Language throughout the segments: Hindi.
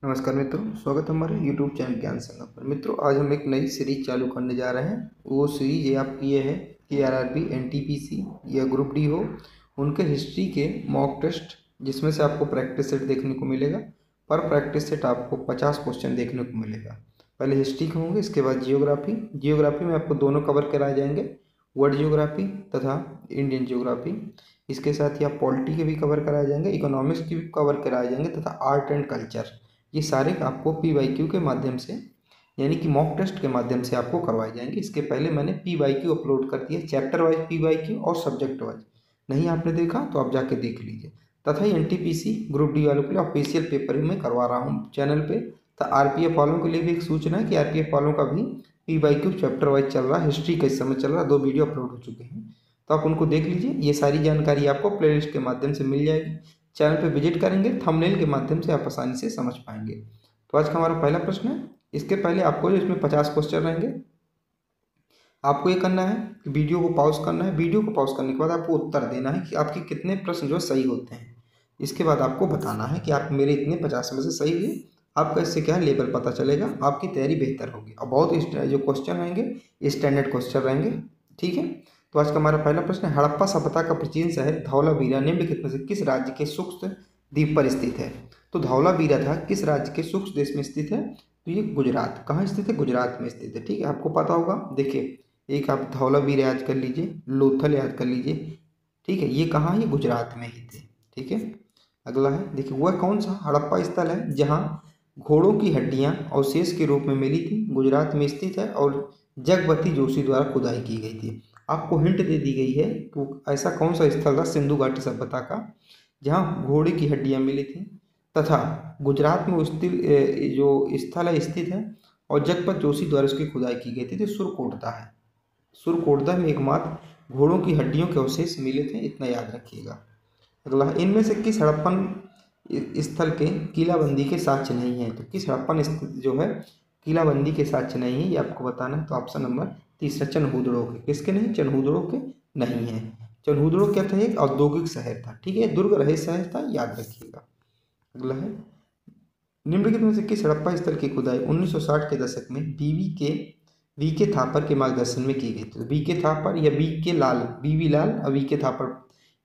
नमस्कार मित्रों, स्वागत है हमारे YouTube चैनल ज्ञान संगम पर। मित्रों, आज हम एक नई सीरीज चालू करने जा रहे हैं। वो सीरीज ये आपकी ये है कि आरआरबी, एनटीपीसी या ग्रुप डी हो, उनके हिस्ट्री के मॉक टेस्ट, जिसमें से आपको प्रैक्टिस सेट देखने को मिलेगा। पर प्रैक्टिस सेट आपको 50 क्वेश्चन देखने को मिलेगा। पहले हिस्ट्री के होंगे, इसके बाद जियोग्राफी। जियोग्राफी में आपको दोनों कवर कराए जाएंगे, वर्ल्ड जियोग्राफी तथा इंडियन जियोग्राफी। इसके साथ ही आप पॉलिटी के भी कवर कराए जाएंगे, इकोनॉमिक्स की भी कवर कराए जाएंगे तथा आर्ट एंड कल्चर। ये सारे आपको PYQ के माध्यम से, यानी कि मॉक टेस्ट के माध्यम से आपको करवाए जाएंगे। इसके पहले मैंने PYQ अपलोड कर दिया, चैप्टर वाइज PYQ और सब्जेक्ट वाइज। नहीं आपने देखा तो आप जाके देख लीजिए। तथा NTPC ग्रुप डी वालों के लिए ऑफिशियल पेपर ही मैं करवा रहा हूँ चैनल पे। तो RPF वालों के लिए भी एक सूचना है कि RPF वालों का भी PYQ चैप्टर वाइज चल रहा है। हिस्ट्री का इस समय चल रहा है, 2 वीडियो अपलोड हो चुके हैं, तो आप उनको देख लीजिए। ये सारी जानकारी आपको प्लेलिस्ट के माध्यम से मिल जाएगी। चैनल पे विजिट करेंगे, थंबनेल के माध्यम से आप आसानी से समझ पाएंगे। तो आज का हमारा पहला प्रश्न है। इसके पहले आपको जो इसमें 50 क्वेश्चन रहेंगे, आपको ये करना है कि वीडियो को पॉज करना है। वीडियो को पॉज करने के बाद आपको उत्तर देना है कि आपके कितने प्रश्न जो सही होते हैं। इसके बाद आपको बताना है कि आप मेरे इतने 50 में से सही हुए। आपका इससे क्या है, लेवल पता चलेगा, आपकी तैयारी बेहतर होगी। और बहुत जो क्वेश्चन रहेंगे स्टैंडर्ड क्वेश्चन रहेंगे, ठीक है। तो आज का हमारा पहला प्रश्न है, हड़प्पा सभ्यता का प्राचीन शहर धौलावीरा निम्नलिखित में से किस राज्य के शुष्क द्वीप पर स्थित है। तो धौलावीरा था किस राज्य के शुष्क देश में स्थित है। तो ये गुजरात, कहाँ स्थित है, गुजरात में स्थित है, ठीक है। आपको पता होगा, देखिए एक आप धौलावीरा याद कर लीजिए, लोथल याद कर लीजिए, ठीक है। ये कहाँ, ये गुजरात में ही थे, ठीक है। अगला है, देखिए वह कौन सा हड़प्पा स्थल है जहाँ घोड़ों की हड्डियां अवशेष के रूप में मिली थी। गुजरात में स्थित है और जगवती जोशी द्वारा खुदाई की गई थी। आपको हिंट दे दी गई है तो ऐसा कौन सा स्थल था सिंधु घाटी सभ्यता का जहाँ घोड़े की हड्डियां मिली थी तथा गुजरात में जो स्थल है स्थित है और जगपत जोशी द्वारा उसकी खुदाई की गई थी। तो सुरकोटदा है। सुरकोटदा में एकमात्र घोड़ों की हड्डियों के अवशेष मिले थे, इतना याद रखिएगा। अगला है, इनमें से किस हड़प्पन स्थल के किलाबंदी के साक्ष्य नहीं है। तो किस हड़प्पन जो है किलाबंदी के साक्ष्य नहीं है, ये आपको बताना है। तो ऑप्शन नंबर तीसरा, चनहूदड़ों के। किसके नहीं, चनहूदड़ों के नहीं है। चनहूदड़ों क्या था, एक औद्योगिक शहर था, ठीक है, दुर्ग रहित शहर था, याद रखिएगा। अगला है, निम्नलिखित में से किस हड़प्पा स्थल की खुदाई 1960 के दशक में वी के थापर के मार्गदर्शन में की गई थी। वी के थापर या बीवी लाल और वी के थापर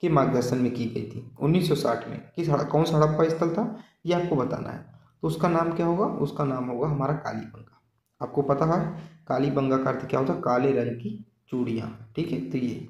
के मार्गदर्शन में की गई थी 1960 में। कौन सा हड़प्पा स्थल था, ये आपको बताना है। तो उसका नाम क्या होगा, उसका नाम होगा हमारा कालीबंगा। आपको पता है कालीबंगा का अर्थ क्या होता है, काले रंग की चूड़ियाँ, ठीक है। तो ये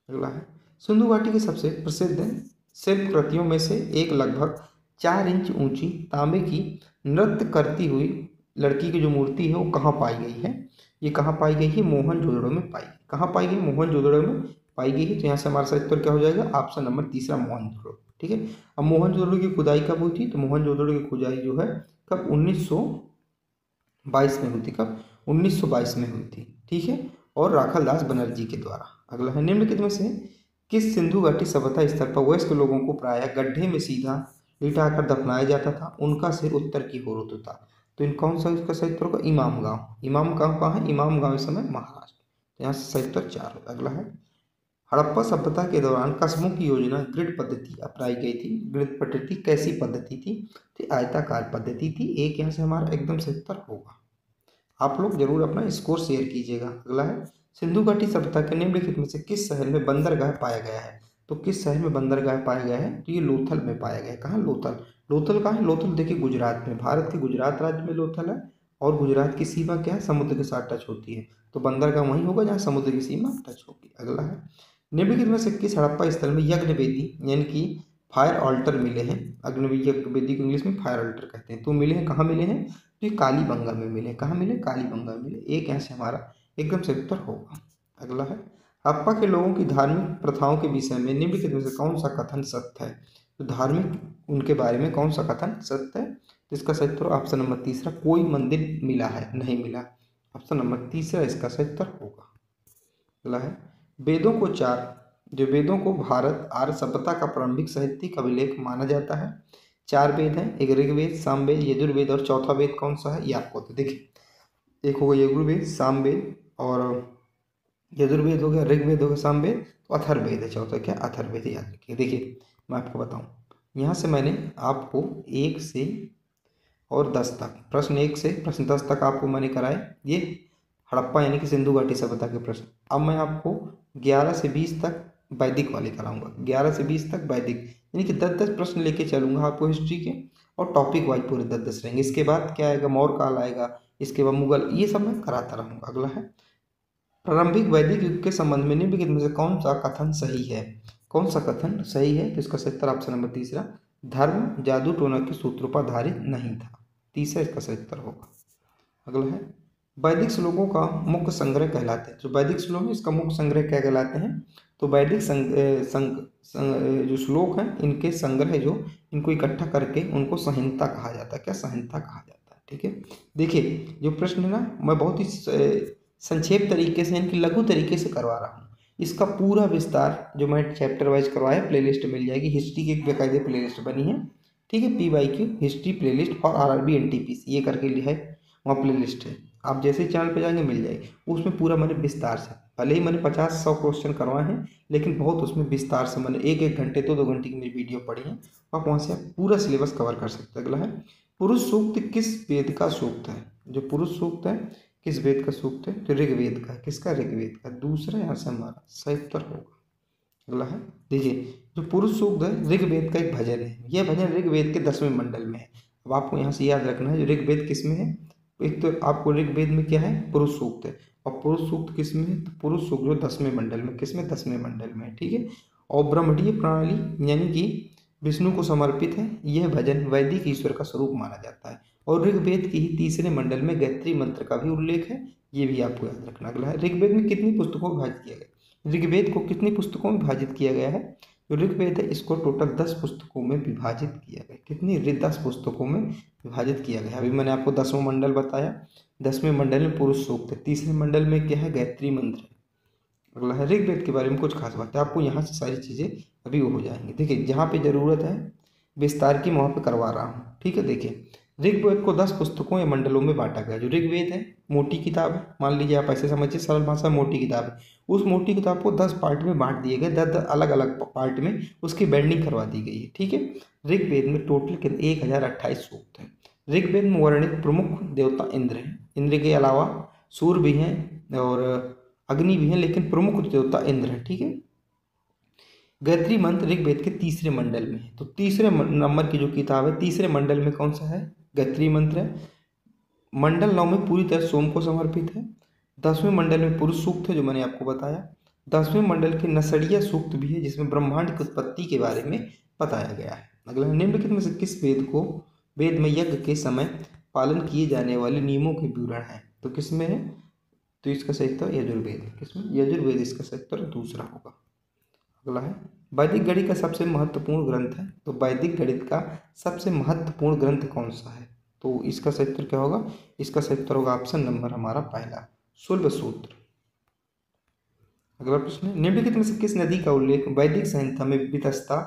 अगला है, सिंधु घाटी की सबसे प्रसिद्ध शिल्प कृतियों में से एक लगभग 4 इंच ऊंची तांबे की नृत्य करती हुई लड़की की जो मूर्ति है वो कहाँ पाई गई है। ये कहाँ पाई गई है, मोहनजोदड़ो में पाई। कहाँ पाई गई, मोहनजोदड़ो में पाई गई है। तो यहाँ से हमारा सही उत्तर क्या हो जाएगा, ऑप्शन नंबर तीसरा, मोहनजोदड़ो, ठीक है। अब मोहनजोदड़ो की खुदाई कब हुई थी, तो मोहनजोदड़ो की खुदाई जो है कब, 1922 में हुई थी। कब, 1922 में हुई थी, ठीक है, और राखलदास बनर्जी के द्वारा। अगला है, निम्नलिखित में से किस सिंधु घाटी सभ्यता स्थल पर वयस्क लोगों को प्रायः गड्ढे में सीधा लिटाकर दफनाया जाता था, उनका सिर उत्तर की ओर होता था। तो इन कौन सा इसका सही उत्तर होगा, इमाम गांव। इमाम गांव कहाँ है, इमाम गांव इस समय महाराष्ट्र। तो यहाँ से सही उत्तर 4। अगला है, हड़प्पा सभ्यता के दौरान कस्बों की योजना ग्रिड पद्धति अपनाई गई थी। ग्रिड पद्धति कैसी पद्धति थी, तो आयताकार पद्धति थी। एक यहाँ से हमारा एकदम सही उत्तर होगा। आप लोग जरूर अपना स्कोर शेयर कीजिएगा। अगला है, सिंधु घाटी सभ्यता के निम्नलिखित में से किस शहर में बंदरगाह पाया गया है। तो किस शहर में बंदरगाह पाया गया है, तो ये लोथल में पाया गया है। कहाँ, लोथल। लोथल कहाँ है, लोथल देखिए गुजरात में, भारत के गुजरात राज्य में लोथल है। और गुजरात की सीमा क्या है, समुद्र के साथ टच होती है। तो बंदरगाह वहीं होगा जहाँ समुद्र की सीमा टच होगी। अगला है, निम्नलिखित में से किस हड़प्पा स्थल में यज्ञ वेदी यानी कि फायर ऑल्टर मिले हैं। अग्नि यज्ञ वेदी को इंग्लिश में फायर ऑल्टर कहते हैं। तो मिले हैं, कहाँ मिले हैं, तो ये कालीबंगा में मिले। कहाँ मिले, कालीबंगा में मिले। एक यहाँ से हमारा एकदम सही उत्तर होगा। अगला है, हड़प्पा के लोगों की धार्मिक प्रथाओं के विषय में निम्नलिखित में से कौन सा कथन सत्य है। तो धार्मिक उनके बारे में कौन सा कथन सत्य है, तो इसका सही उत्तर ऑप्शन नंबर तीसरा, कोई मंदिर मिला है, नहीं मिला। ऑप्शन नंबर तीसरा इसका सही उत्तर होगा। अगला है, वेदों को भारत आर्य सभ्यता का प्रारंभिक साहित्यिक अभिलेख माना जाता है। 4 वेद हैं, एक ऋग्वेद, सामवेद, यजुर्वेद और चौथा वेद कौन सा है, ये आपको तो देखिए, एक होगा यजुर्वेद, सामवेद और यजुर्वेद हो गया, ऋग्वेद हो गया, सामवेद, तो अथर्ववेद है चौथा, क्या, अथर्ववेद, याद रखिए। देखिए मैं आपको बताऊं, यहाँ से मैंने आपको 1 से और 10 तक, प्रश्न 1 से प्रश्न 10 तक आपको मैंने कराए, ये हड़प्पा यानी कि सिंधु घाटी सभ्यता के प्रश्न। अब मैं आपको 11 से 20 तक वैदिक वाले कराऊंगा, 11 से 20 तक वैदिक, यानी कि 10-10 प्रश्न लेके चलूंगा आपको हिस्ट्री के, और टॉपिक वाइज पूरे 10-10 रहेंगे। इसके बाद क्या आएगा, मौर्य काल आएगा, इसके बाद मुगल, ये सब मैं कराता रहूंगा। अगला है प्रारंभिक वैदिक युग के संबंध में निम्नलिखित में से कौन सा कथन सही है। कौन सा कथन सही है, तो इसका सही उत्तर ऑप्शन नंबर तीसरा, धर्म जादू टोना के सूत्रों पर आधारित नहीं था, तीसरा इसका सही उत्तर होगा। अगला है वैदिक श्लोकों का मुख्य संग्रह कहलाते हैं। जो वैदिक श्लोक है इसका मुख्य संग्रह क्या कहलाते हैं, तो वैदिक जो श्लोक हैं इनके संग्रह, जो इनको इकट्ठा करके उनको संहिता कहा जाता है। क्या संहिता कहा जाता है, ठीक है। देखिए जो प्रश्न है ना, मैं बहुत ही संक्षेप तरीके से, इनकी लघु तरीके से करवा रहा हूँ। इसका पूरा विस्तार जो मैं चैप्टर वाइज करवाया प्लेलिस्ट मिल जाएगी, हिस्ट्री की एक बेकायदे प्लेलिस्ट बनी है, ठीक है, PYQ हिस्ट्री प्लेलिस्ट और RRB NTPC ये करके है, वहाँ प्लेलिस्ट है, आप जैसे चैनल पे जाएंगे मिल जाएगी। उसमें पूरा मैंने विस्तार से, भले ही मैंने 50-100 क्वेश्चन करवाए हैं, लेकिन बहुत उसमें विस्तार से मैंने 1-1 घंटे 2-2 घंटे की मेरी वीडियो पढ़ी है, आप वहाँ से पूरा सिलेबस कवर कर सकते हैं। अगला है पुरुष सूक्त किस वेद का सूक्त है। जो पुरुष सूक्त है किस वेद का सूक्त है, तो ऋग्वेद का। किसका, ऋग्वेद का। दूसरा यहाँ से हमारा सही उत्तर होगा। अगला है देखिए जो पुरुष सूक्त है ऋग्वेद का एक भजन है, यह भजन ऋग्वेद के 10वें मंडल में है। अब आपको यहाँ से याद रखना है जो ऋग्वेद किस में है, एक तो आपको ऋग्वेद में क्या है, पुरुष सूक्त है, और पुरुष सूक्त किस में है, तो पुरुष सूक्त जो 10वें मंडल में, किस में, 10वें मंडल में है, ठीक है। और ब्रह्मणीय प्रणाली यानी कि विष्णु को समर्पित है, यह भजन वैदिक ईश्वर का स्वरूप माना जाता है। और ऋग्वेद के ही तीसरे मंडल में गायत्री मंत्र का भी उल्लेख है, ये भी आपको याद रखना। अगला है ऋग्वेद में कितनी पुस्तकों में विभाजित किया गया। ऋग्वेद को कितनी पुस्तकों में विभाजित किया गया है, जो ऋग्वेद है इसको टोटल 10 पुस्तकों में विभाजित किया गया। कितनी, 10 पुस्तकों में विभाजित किया गया। अभी मैंने आपको 10वां मंडल बताया, 10वें मंडल में पुरुष सूक्त है, तीसरे मंडल में क्या है, गायत्री मंत्र है। अगला है ऋग्वेद के बारे में कुछ खास बात है, आपको यहाँ से सारी चीज़ें अभी वो हो जाएंगी। देखिए जहाँ पे ज़रूरत है विस्तार की वहाँ पे करवा रहा हूँ, ठीक है। देखिए ऋग्वेद को 10 पुस्तकों या मंडलों में बांटा गया। जो ऋग्वेद है मोटी किताब है, मान लीजिए आप ऐसे समझिए, सरल भाषा में मोटी किताब है, उस मोटी किताब को 10 पार्ट में बांट दिए गए, 10 अलग अलग पार्ट में उसकी बाइंडिंग करवा दी गई है, ठीक है। ऋग्वेद में टोटल 1028 सूक्त है। ऋग्वेद में वर्णित प्रमुख देवता इंद्र हैं, इंद्र के अलावा सूर्य भी हैं और अग्नि भी हैं, लेकिन प्रमुख देवता इंद्र है, ठीक है। गायत्री मंत्र ऋग्वेद के तीसरे मंडल में है, तो तीसरे नंबर की जो किताब है तीसरे मंडल में कौन सा है, गायत्री मंत्र है। मंडल 9 में पूरी तरह सोम को समर्पित है। 10वें मंडल में पुरुष सूक्त है जो मैंने आपको बताया। 10वें मंडल के नसड़िया सूक्त भी है जिसमें ब्रह्मांड की उत्पत्ति के बारे में बताया गया है। अगला निम्नलिखित में से किस वेद में यज्ञ के समय पालन किए जाने वाले नियमों के विवरण है, तो किसमें है, तो इसका सही उत्तर यजुर्वेद है। किसमें, यजुर्वेद, इसका सही उत्तर दूसरा होगा। अगला है वैदिक गणित का सबसे महत्वपूर्ण ग्रंथ है, तो वैदिक गणित का सबसे महत्वपूर्ण ग्रंथ कौन सा है, तो इसका सही उत्तर क्या होगा, इसका सही उत्तर होगा ऑप्शन नंबर हमारा पहला, शुल्ब सूत्र। अगला प्रश्न है निम्नलिखित में से किस नदी का उल्लेख वैदिक संहिता में वितस्ता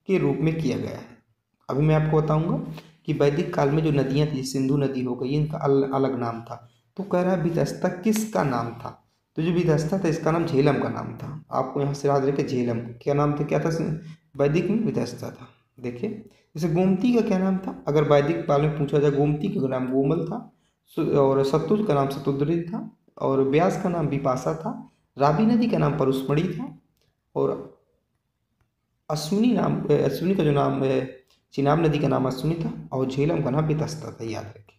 के रूप में किया गया है। अभी मैं आपको बताऊंगा कि वैदिक काल में जो नदियां थी, सिंधु नदी हो गई, इनका अलग नाम था, तो कह रहा है वितस्ता किसका नाम था, तो जो वितस्ता था इसका नाम झेलम का नाम था। आपको यहाँ से याद रखे झेलम क्या नाम था, क्या था वैदिक में, वितस्ता था। देखिए जैसे गोमती का क्या नाम था, अगर वैदिक काल में पूछा जाए, गोमती का नाम गोमल था, और सतलुज का नाम सतुद्री था, और ब्यास का नाम विपाशा था, रावी नदी का नाम परुष्मणी था, और अश्विनी का जो नाम है, चिनाब नदी का नाम अश्विनी था, और झेलम का नाम वितस्ता था, याद रखें।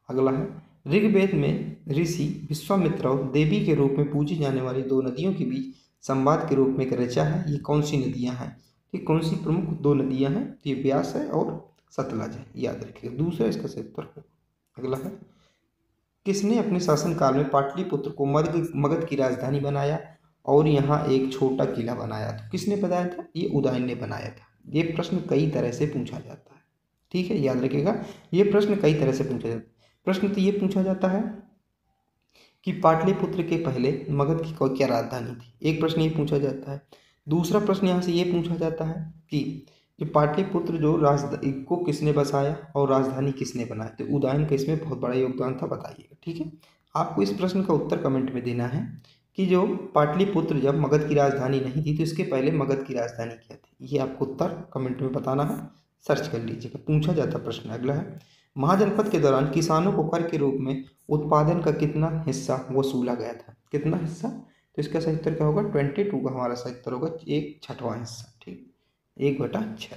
अगला है ऋग्वेद में ऋषि विश्वामित्र और देवी के रूप में पूजी जाने वाली 2 नदियों के बीच संवाद के रूप में एक ऋचा है, ये कौन सी नदियां हैं, ये कौन सी प्रमुख 2 नदियां हैं, ये व्यास है और सतलज है, याद रखिएगा, दूसरा इसका सही उत्तर होगा। अगला है किसने अपने शासनकाल में पाटलिपुत्र को मगध की राजधानी बनाया और यहाँ एक छोटा किला बनाया, तो किसने बनाया था, ये उदयन ने बनाया था। ये प्रश्न कई तरह से पूछा जाता है, ठीक है, याद रखिएगा, ये प्रश्न कई तरह से पूछा जाता है। प्रश्न तो ये पूछा जाता है कि पाटलिपुत्र के पहले मगध की क्या राजधानी थी, एक प्रश्न ये पूछा जाता है। दूसरा प्रश्न यहाँ से ये पूछा जाता है कि पाटलिपुत्र जो राजधानी को किसने बसाया और राजधानी किसने बनाया, तो उदयन का इसमें बहुत बड़ा योगदान था, बताइएगा, ठीक है। आपको इस प्रश्न का उत्तर कमेंट में देना है कि जो पाटलिपुत्र जब मगध की राजधानी नहीं थी तो इसके पहले मगध की राजधानी क्या थी, ये आपको उत्तर कमेंट में बताना है, सर्च कर लीजिएगा, पूछा जाता प्रश्न। अगला है महाजनपद के दौरान किसानों को कर के रूप में उत्पादन का कितना हिस्सा वसूला गया था? कितना हिस्सा? तो इसका सही उत्तर क्या होगा? 22 का हमारा सही उत्तर होगा 1/6 हिस्सा। ठीक, 1/6।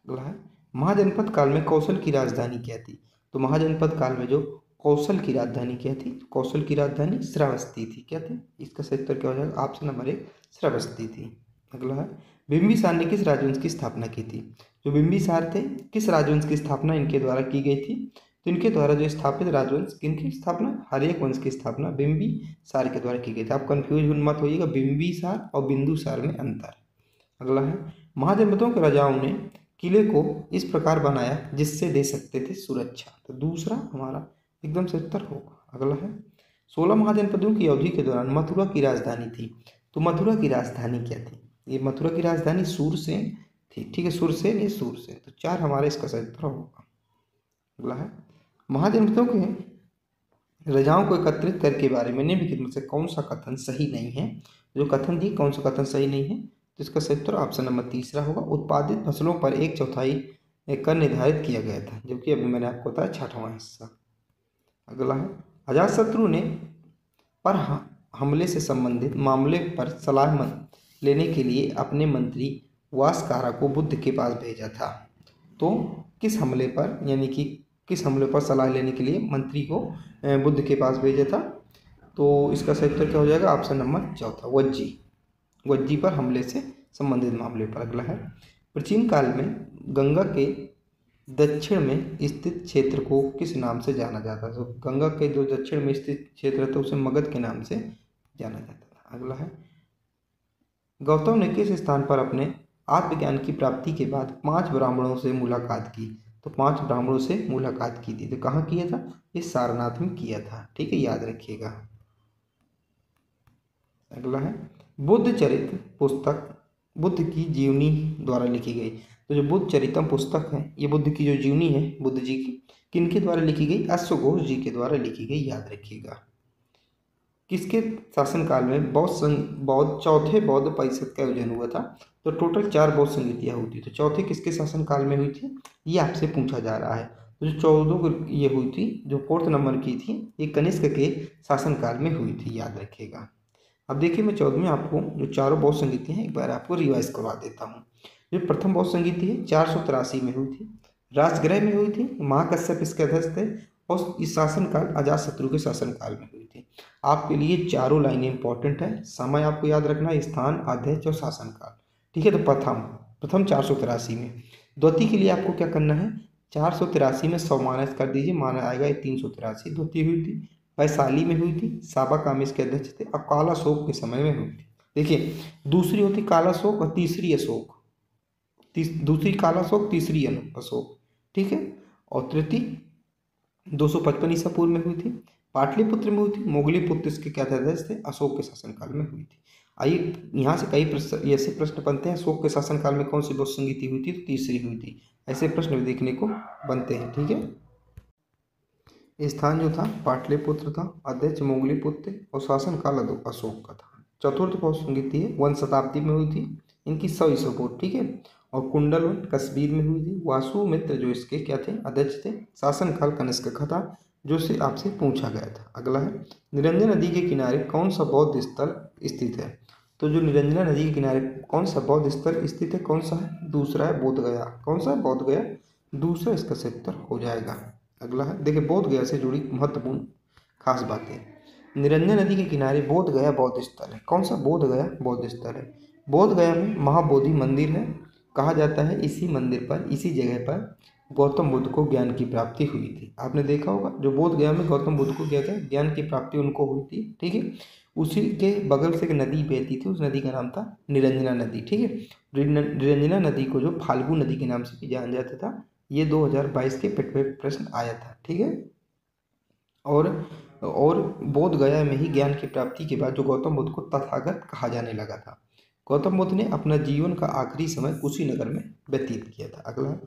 अगला है, महाजनपद काल में कौशल की राजधानी क्या थी? तो महाजनपद काल में जो कौशल की राजधानी क्या थी? कौशल की राजधानी श्रावस्ती थी। क्या थी? इसका सही उत्तर क्या हो जाएगा? ऑप्शन नंबर 1 श्रावस्ती थी। अगला है, बिंबिसार ने किस राजवंश की स्थापना की थी? जो बिंबिसार थे, किस राजवंश की स्थापना इनके द्वारा की गई थी? तो इनके द्वारा जो स्थापित राजवंश, किनकी स्थापना? हर्यक वंश की स्थापना बिंबिसार के द्वारा की गई थी। आप कंफ्यूज मत होइएगा, बिंबिसार और बिंदुसार में अंतर। अगला है, महाजनपदों के राजाओं ने किले को इस प्रकार बनाया जिससे दे सकते थे सुरक्षा। तो दूसरा हमारा एकदम सही उत्तर होगा। अगला है, 16 महाजनपदों की अवधि के दौरान मथुरा की राजधानी थी। तो मथुरा की राजधानी क्या थी? ये मथुरा की राजधानी सूरसेन थी। ठीक है, सुरसेन, ये सूरसेन। तो 4 हमारे इसका सही उत्तर होगा। अगला है, महाजनपदों के राजाओं को एकत्रित करके बारे में निम्नलिखित में से कौन सा कथन सही नहीं है? जो कथन दी, कौन सा कथन सही नहीं है? तो इसका सही उत्तर ऑप्शन नंबर 3 होगा। उत्पादित फसलों पर 1/4 कर निर्धारित किया गया था, जबकि अभी मैंने आपको बताया 6वां हिस्सा। अगला है, अजातशत्रु ने पर हमले से संबंधित मामले पर सलाह लेने के लिए अपने मंत्री वासकारा को बुद्ध के पास भेजा था। तो किस हमले पर, यानी कि किस हमले पर सलाह लेने के लिए मंत्री को बुद्ध के पास भेजा था? तो इसका सही उत्तर क्या हो जाएगा? ऑप्शन नंबर 4 वज्जी पर हमले से संबंधित मामले पर। अगला है, प्राचीन काल में गंगा के दक्षिण में स्थित क्षेत्र को किस नाम से जाना जाता था? तो गंगा के जो दक्षिण में स्थित क्षेत्र था उसे मगध के नाम से जाना जाता था। अगला है, गौतम ने किस स्थान पर अपने आत्मज्ञान की प्राप्ति के बाद 5 ब्राह्मणों से मुलाकात की? तो 5 ब्राह्मणों से मुलाकात की थी। तो कहाँ किया था? इस सारनाथ में किया था। ठीक है, याद रखिएगा। अगला है, बुद्ध चरित्र पुस्तक बुद्ध की जीवनी द्वारा लिखी गई। तो जो बुद्ध चरितम पुस्तक है, ये बुद्ध की जो जीवनी है बुद्ध जी की, किनके द्वारा लिखी गई? अश्वघोष जी के द्वारा लिखी गई। याद रखिएगा। किसके शासनकाल में बौद्ध चौथे बौद्ध परिषद का आयोजन हुआ था? तो टोटल 4 बौद्ध संगीतियाँ हुई थी। तो चौथे किसके शासनकाल में हुई थी? ये आपसे पूछा जा रहा है। तो जो 14 ये हुई थी, जो 4th नंबर की थी, ये कनिष्क के शासनकाल में हुई थी। याद रखिएगा। अब देखिए, मैं 14वें आपको जो चारों बौद्ध संगीति हैं एक बार आपको रिवाइज करवा देता हूँ। जो प्रथम बौद्ध संगीति है 483 में हुई थी, राजगृह में हुई थी, महाकश्यप इसके अध्यक्ष थे, और इस शासनकाल अजातशत्रु के शासनकाल में हुई थी। आपके लिए चारों लाइनें इंपॉर्टेंट है। समय आपको याद रखना है, स्थान, अध्यक्ष और शासनकाल। ठीक है, तो प्रथम 483 में। द्वितीय के लिए आपको क्या करना है? 483 में 100 माइनस कर दीजिए, माना आएगा 383। द्वितीय हुई थी वैशाली में हुई थी, साबा कामिस के अध्यक्ष थे, और काला अशोक के समय में हुई थी। देखिए, दूसरी होती काला अशोक और तीसरी अशोक, दूसरी काला अशोक, तीसरी अशोक। ठीक है, और तृतीय 255 ईसा पूर्व में हुई थी, पाटलिपुत्र में हुई थी, मोगली पुत्र इसके क्या थे? अध्यक्ष थे, अशोक के शासनकाल में हुई थी। आइए, यहाँ से कई प्रश्न ऐसे प्रश्न बनते हैं, अशोक के शासनकाल में कौन सी बौद्ध संगीति हुई थी? तो तीसरी हुई थी। ऐसे प्रश्न भी देखने को बनते हैं। ठीक है, स्थान जो था पाटलिपुत्र था, अध्यक्ष मोगलीपुत्र और शासनकाल अशोक का था। चतुर्थ बौद्ध संगीति है 1 शताब्दी में हुई थी, इनकी 100 ईसा पूर्व। ठीक है, और कुंडलवन कश्मीर में हुई थी। वासुमित्र जो इसके क्या थे? अध्यक्ष थे। शासनकाल कनिष्क का था, जो से आपसे पूछा गया था। अगला है, निरंजन नदी के किनारे कौन सा बौद्ध स्थल स्थित है? तो जो निरंजना नदी के किनारे कौन सा बौद्ध स्थल स्थित है? कौन सा है? दूसरा है बोध गया। कौन सा है? बोध गया। दूसरा इसका सही उत्तर हो जाएगा। अगला है, देखिए, बोध गया से जुड़ी महत्वपूर्ण खास बातें। निरंजन नदी के किनारे बोध गया बौद्ध स्थल है। कौन सा? बोध गया बौद्ध स्थल है। बोध गया में महाबोधि मंदिर है। कहा जाता है इसी मंदिर पर, इसी जगह पर गौतम बुद्ध को ज्ञान की प्राप्ति हुई थी। आपने देखा होगा, जो बोध गया में गौतम बुद्ध को क्या था? ज्ञान की प्राप्ति उनको हुई थी। ठीक है, उसी के बगल से एक नदी बहती थी, उस नदी का नाम था निरंजना नदी। ठीक है, निरंजना नदी को जो फाल्गु नदी के नाम से भी जाना जाता था। ये 2022 के पेट में प्रश्न आया था। ठीक है, और बोध गया में ही ज्ञान की प्राप्ति के बाद जो गौतम बुद्ध को तथागत कहा जाने लगा था। गौतम बुद्ध ने अपना जीवन का आखिरी समय कुशीनगर में व्यतीत किया था। अगला,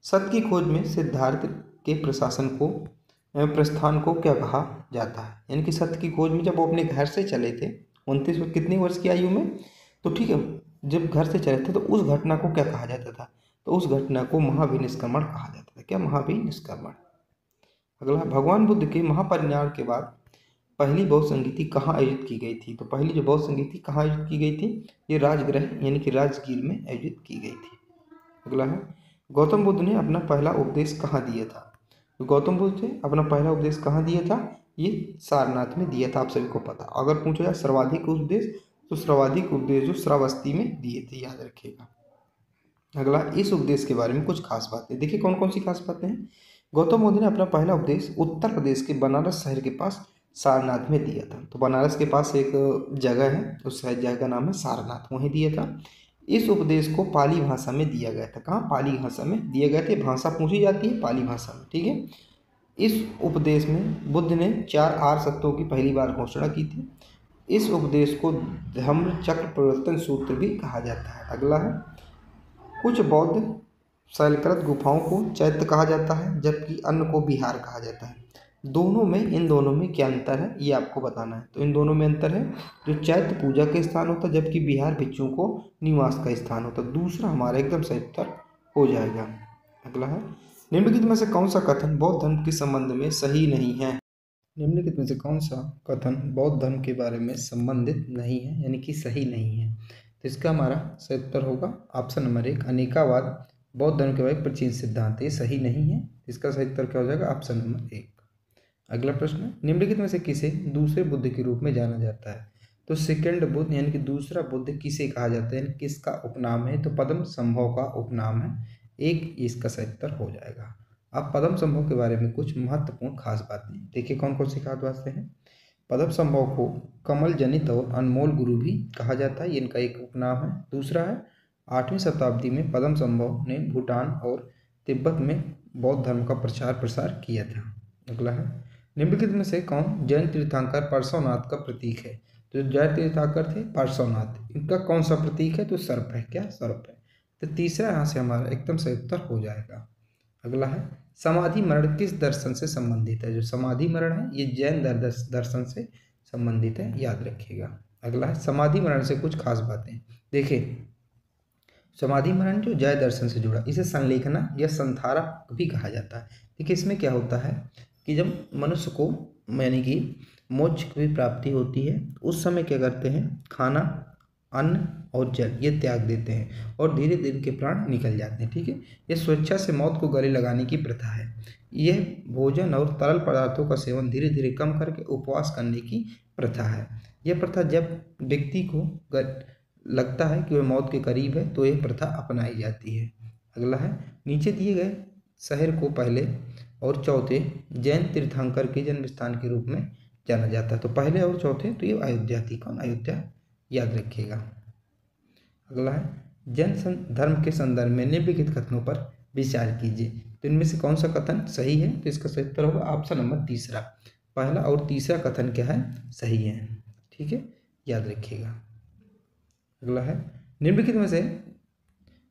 सत्य की खोज में सिद्धार्थ के प्रस्थान को क्या कहा जाता है? यानी कि सत्य की खोज में जब वो अपने घर से चले थे 29 कितने वर्ष की आयु में, तो ठीक है, जब घर से चले थे तो उस घटना को क्या कहा जाता था? तो उस घटना को महाभिनिष्क्रमण कहा जाता था। क्या? महाभिनिष्क्रमण। अगला, भगवान बुद्ध के महापरिनिर्वाण के बाद पहली बौद्ध संगीति कहाँ आयोजित की गई थी? तो पहली जो बौद्ध संगीति कहाँ आयोजित की गई थी? ये राजगृह यानी कि राजगीर में आयोजित की गई थी। अगला है, गौतम बुद्ध ने अपना पहला उपदेश कहाँ दिया था? तो गौतम बुद्ध ने अपना पहला उपदेश कहाँ दिया था? ये सारनाथ में दिया था, आप सभी को पता। अगर पूछा जाए सर्वाधिक उपदेश, तो सर्वाधिक उपदेश जो श्रावस्ती में दिए थे, याद रखिएगा। अगला, इस उपदेश के बारे में कुछ खास बातें। देखिए कौन कौन सी खास बातें हैं। गौतम बुद्ध ने अपना पहला उपदेश उत्तर प्रदेश के बनारस शहर के पास सारनाथ में दिया था। तो बनारस के पास एक जगह है, उस जगह का नाम है सारनाथ, वहीं दिया था। इस उपदेश को पाली भाषा में दिया गया था। कहाँ? पाली भाषा में दिया गया था। भाषा पूछी जाती है पाली भाषा में, ठीक है। इस उपदेश में बुद्ध ने 4 आर्य सत्यों की पहली बार घोषणा की थी। इस उपदेश को धम्म चक्र प्रवर्तन सूत्र भी कहा जाता है। अगला है, कुछ बौद्ध शैलकृत गुफाओं को चैत्य कहा जाता है, जबकि अन्य को विहार कहा जाता है। इन दोनों में क्या अंतर है, ये आपको बताना है। तो इन दोनों में अंतर है, जो चैत्य पूजा का स्थान होता है, जबकि विहार भिक्षुओं को निवास का स्थान होता है। दूसरा हमारा एकदम सही उत्तर हो जाएगा। अगला है, निम्नलिखित में से कौन सा कथन बौद्ध धर्म के संबंध में सही नहीं है? निम्नलिखित में से कौन सा कथन बौद्ध धर्म के बारे में संबंधित नहीं है, यानी कि सही नहीं है? तो इसका हमारा सही उत्तर होगा ऑप्शन नंबर 1, अनेकावाद बौद्ध धर्म के बारे में प्राचीन सिद्धांत। ये सही नहीं है, इसका सही उत्तर क्या हो जाएगा? Option number 1। अगला प्रश्न, निम्नलिखित में से किसे दूसरे बुद्ध के रूप में जाना जाता है? तो सेकंड बुद्ध यानी कि दूसरा बुद्ध किसे कहा जाता है, किसका उपनाम है? तो पद्म संभव का उपनाम है। एक इसका सही उत्तर हो जाएगा। अब पद्म संभव के बारे में कुछ महत्वपूर्ण खास बातें देखिए, कौन कौन सी खास बातें हैं। पद्म संभव को कमल जनित और अनमोल गुरु भी कहा जाता है, इनका एक उपनाम है। दूसरा है, 8वीं शताब्दी में पद्म संभव ने भूटान और तिब्बत में बौद्ध धर्म का प्रचार प्रसार किया था। अगला है, निम्नलिखित में से कौन जैन तीर्थंकर पार्श्वनाथ का प्रतीक है? तो जैन तीर्थंकर थे पार्श्वनाथ, इनका कौन सा प्रतीक है? तो सर्प है। क्या? सर्प है। तो तीसरा यहाँ से हमारा एकदम सही उत्तर हो जाएगा। अगला है, समाधि मरण किस दर्शन से संबंधित है? जो समाधि मरण है ये जैन दर्शन से संबंधित है, याद रखिएगा। अगला है, समाधि मरण से कुछ खास बातें। देखिए, समाधि मरण जो जैन दर्शन से जुड़ा, इसे संलेखना या संथारा भी कहा जाता है। देखिए इसमें क्या होता है कि जब मनुष्य को यानी कि मोक्ष की प्राप्ति होती है, उस समय क्या करते हैं, खाना, अन्न और जल ये त्याग देते हैं और धीरे धीरे के प्राण निकल जाते हैं, ठीक है। ये स्वेच्छा से मौत को गले लगाने की प्रथा है। यह भोजन और तरल पदार्थों का सेवन धीरे धीरे कम करके उपवास करने की प्रथा है। यह प्रथा जब व्यक्ति को लगता है कि वह मौत के करीब है तो यह प्रथा अपनाई जाती है। अगला है, नीचे दिए गए शहर को पहले और चौथे जैन तीर्थंकर के जन्म स्थान के रूप में जाना जाता है। तो पहले और चौथे तो ये अयोध्या थी। कौन? अयोध्या, याद रखिएगा। अगला है, जैन धर्म के संदर्भ में निम्नलिखित कथनों पर विचार कीजिए। तो इनमें से कौन सा कथन सही है? तो इसका सही उत्तर होगा ऑप्शन नंबर तीसरा। पहला और तीसरा कथन क्या है? सही है, ठीक है, याद रखिएगा। अगला है, निम्नलिखित में से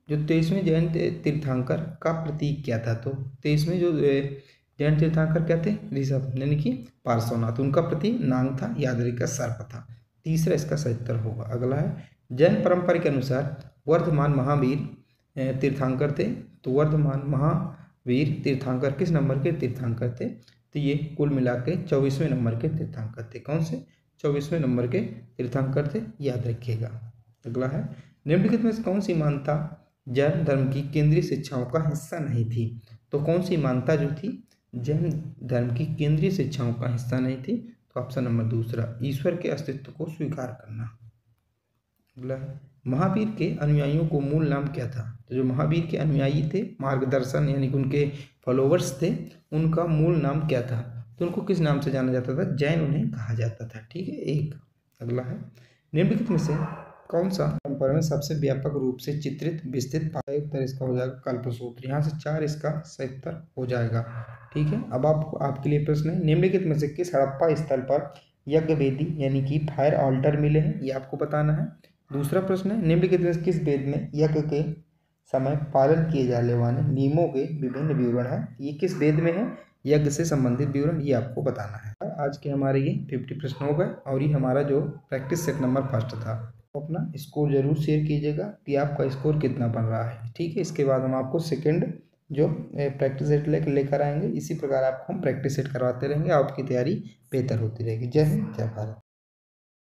जो 23वें जैन तीर्थंकर का प्रतीक क्या था? तो 23वें जो जैन तीर्थंकर क्या थे? ऋषभ यानी कि पार्श्वनाथ, उनका प्रतीक नांग था, याद रखिएगा, सर्प था। तीसरा इसका सही उत्तर होगा। अगला है, जैन परंपरा के अनुसार वर्धमान महावीर तीर्थंकर थे। तो वर्धमान महावीर तीर्थंकर किस नंबर के तीर्थंकर थे? तो ये कुल मिला के 24वें नंबर के तीर्थंकर थे। कौन से? 24वें नंबर के तीर्थंकर थे, याद रखिएगा। अगला है, निम्नलिखित में कौन सी मान्यता जैन धर्म की केंद्रीय शिक्षाओं का हिस्सा नहीं थी? तो कौन सी मान्यता जो थी जैन धर्म की केंद्रीय शिक्षाओं का हिस्सा नहीं थी? तो ऑप्शन नंबर दूसरा, ईश्वर के अस्तित्व को स्वीकार करना। अगला, महावीर के अनुयायियों को मूल नाम क्या था? तो जो महावीर के अनुयायी थे, मार्गदर्शन यानी कि उनके फॉलोवर्स थे, उनका मूल नाम क्या था? तो उनको किस नाम से जाना जाता था? जैन उन्हें कहा जाता था, ठीक है, एक। अगला है, निम्नलिखित में से कौन सा परंपरा में सबसे व्यापक रूप से चित्रित विस्तृत उत्तर इसका हो जाएगा कल्पसूत्र। यहाँ से 4 इसका सही उत्तर हो जाएगा, ठीक है। अब आपके लिए प्रश्न है, निम्नलिखित में से किस हड़प्पा स्थल पर यज्ञ वेदी यानी कि फायर ऑल्टर मिले हैं? ये आपको बताना है। दूसरा प्रश्न है, निम्नलिखित में किस वेद में यज्ञ के समय पालन किए जाने वाले नियमों के विभिन्न विवरण है? ये किस वेद में है यज्ञ से संबंधित विवरण? ये आपको बताना है। आज के हमारे ये 50 प्रश्न हो गए और ये हमारा जो प्रैक्टिस सेट नंबर 1 था। अपना स्कोर जरूर शेयर कीजिएगा कि आपका स्कोर कितना बन रहा है। ठीक है, इसके बाद हम आपको सेकंड जो प्रैक्टिस सेट लेकर आएंगे। इसी प्रकार आपको हम प्रैक्टिस सेट करवाते रहेंगे, आपकी तैयारी बेहतर होती रहेगी। जय हिंद, जय भारत।